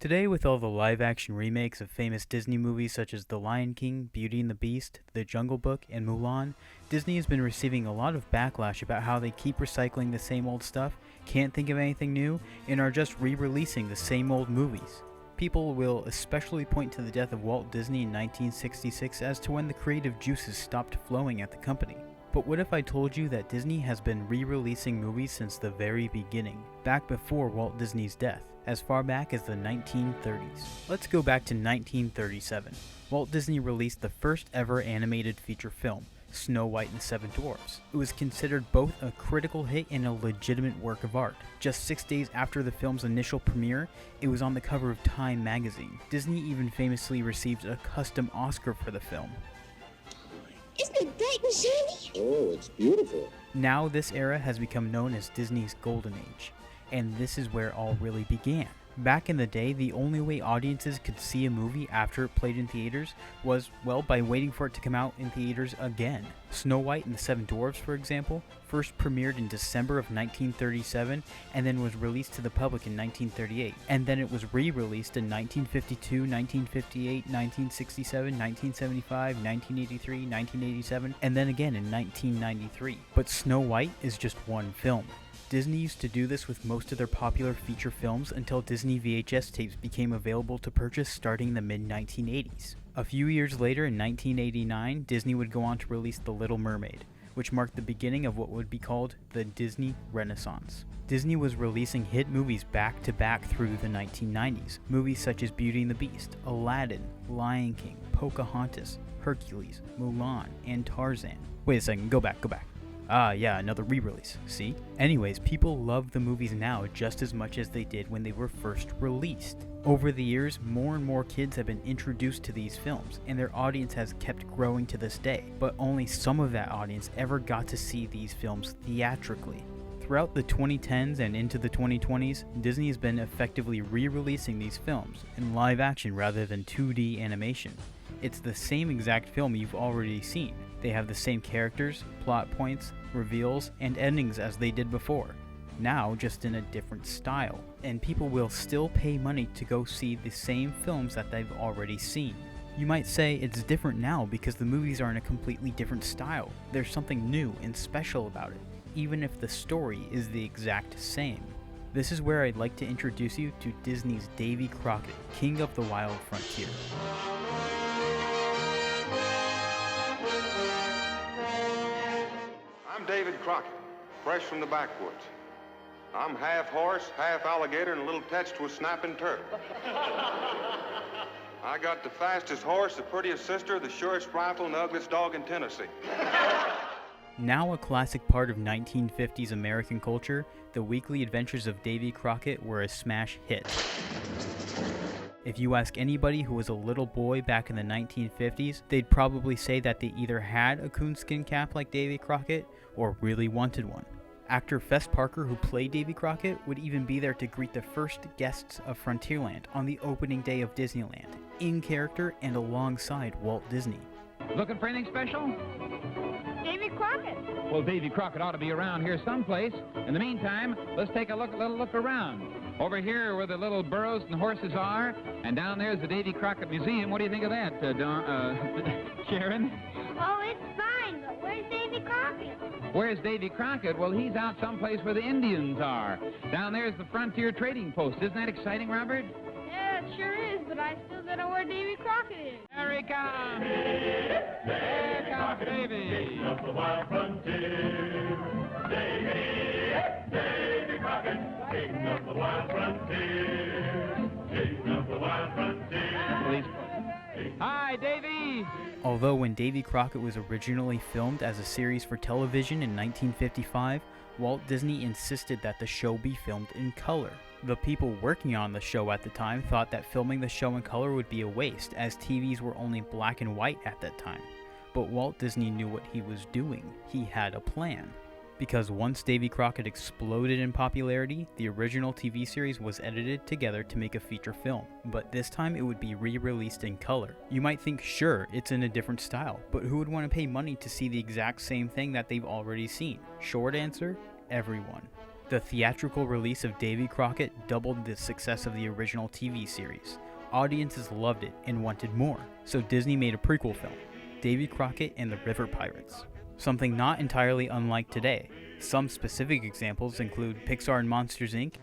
Today, with all the live-action remakes of famous Disney movies such as The Lion King, Beauty and the Beast, The Jungle Book, and Mulan, Disney has been receiving a lot of backlash about how they keep recycling the same old stuff, can't think of anything new, and are just re-releasing the same old movies. People will especially point to the death of Walt Disney in 1966 as to when the creative juices stopped flowing at the company. But what if I told you that Disney has been re-releasing movies since the very beginning, back before Walt Disney's death, as far back as the 1930s? Let's go back to 1937. Walt Disney released the first ever animated feature film, Snow White and the Seven Dwarfs. It was considered both a critical hit and a legitimate work of art. Just 6 days after the film's initial premiere, it was on the cover of Time magazine. Disney even famously received a custom Oscar for the film. Isn't it bright and shiny? Oh, it's beautiful. Now this era has become known as Disney's Golden Age, and this is where it all really began. Back in the day, the only way audiences could see a movie after it played in theaters was, well, by waiting for it to come out in theaters again. Snow White and the Seven Dwarfs, for example, first premiered in December of 1937 and then was released to the public in 1938. And then it was re-released in 1952, 1958, 1967, 1975, 1983, 1987, and then again in 1993. But Snow White is just one film. Disney used to do this with most of their popular feature films until Disney VHS tapes became available to purchase starting in the mid-1980s. A few years later, in 1989, Disney would go on to release The Little Mermaid, which marked the beginning of what would be called the Disney Renaissance. Disney was releasing hit movies back to back through the 1990s, movies such as Beauty and the Beast, Aladdin, Lion King, Pocahontas, Hercules, Mulan, and Tarzan. Wait a second, go back. Ah, yeah, another re-release, see? Anyways, people love the movies now just as much as they did when they were first released. Over the years, more and more kids have been introduced to these films, and their audience has kept growing to this day, but only some of that audience ever got to see these films theatrically. Throughout the 2010s and into the 2020s, Disney has been effectively re-releasing these films in live action rather than 2D animation. It's the same exact film you've already seen. They have the same characters, plot points, reveals, and endings as they did before. Now, just in a different style. And people will still pay money to go see the same films that they've already seen. You might say it's different now because the movies are in a completely different style. There's something new and special about it, even if the story is the exact same. This is where I'd like to introduce you to Disney's Davy Crockett, King of the Wild Frontier. I'm David Crockett, fresh from the backwoods. I'm half horse, half alligator, and a little touched with snapping turtle. I got the fastest horse, the prettiest sister, the surest rifle, and the ugliest dog in Tennessee. Now a classic part of 1950s American culture, the weekly adventures of Davy Crockett were a smash hit. If you ask anybody who was a little boy back in the 1950s, they'd probably say that they either had a coonskin cap like Davy Crockett or really wanted one. Actor Fess Parker, who played Davy Crockett, would even be there to greet the first guests of Frontierland on the opening day of Disneyland, in character and alongside Walt Disney. Looking for anything special? Davy Crockett. Well, Davy Crockett ought to be around here someplace. In the meantime, let's take a little look around. Over here where the little burros and horses are, and down there's the Davy Crockett Museum. What do you think of that, Sharon? Oh, it's fine, but where's Davy Crockett? Where's Davy Crockett? Well, he's out someplace where the Indians are. Down there's the Frontier Trading Post. Isn't that exciting, Robert? Yeah, it sure is, but I still don't know where Davy Crockett is. There he comes! There comes Davy! Of the wild frontier, Davy Crockett, king of the wild frontier, king of the wild frontier. Hi, Davy! Although when Davy Crockett was originally filmed as a series for television in 1955, Walt Disney insisted that the show be filmed in color. The people working on the show at the time thought that filming the show in color would be a waste, as TVs were only black and white at that time. But Walt Disney knew what he was doing. He had a plan. Because once Davy Crockett exploded in popularity, the original TV series was edited together to make a feature film, but this time it would be re-released in color. You might think, sure, it's in a different style, but who would want to pay money to see the exact same thing that they've already seen? Short answer, everyone. The theatrical release of Davy Crockett doubled the success of the original TV series. Audiences loved it and wanted more, so Disney made a prequel film, Davy Crockett and the River Pirates. Something not entirely unlike today. Some specific examples include Pixar and Monsters, Inc.,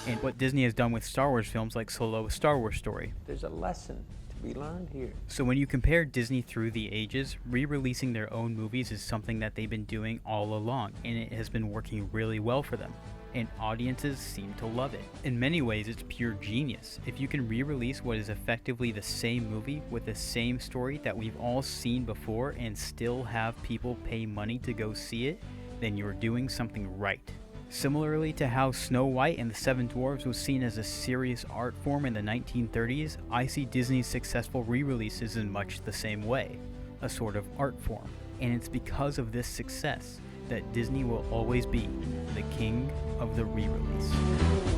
and what Disney has done with Star Wars films like Solo: A Star Wars Story. There's a lesson to be learned here. So when you compare Disney through the ages, re-releasing their own movies is something that they've been doing all along, and it has been working really well for them. And audiences seem to love it. In many ways, it's pure genius. If you can re-release what is effectively the same movie with the same story that we've all seen before and still have people pay money to go see it, then you're doing something right. Similarly to how Snow White and the Seven Dwarfs was seen as a serious art form in the 1930s, I see Disney's successful re-releases in much the same way, a sort of art form. And it's because of this success that Disney will always be the king of the re-release.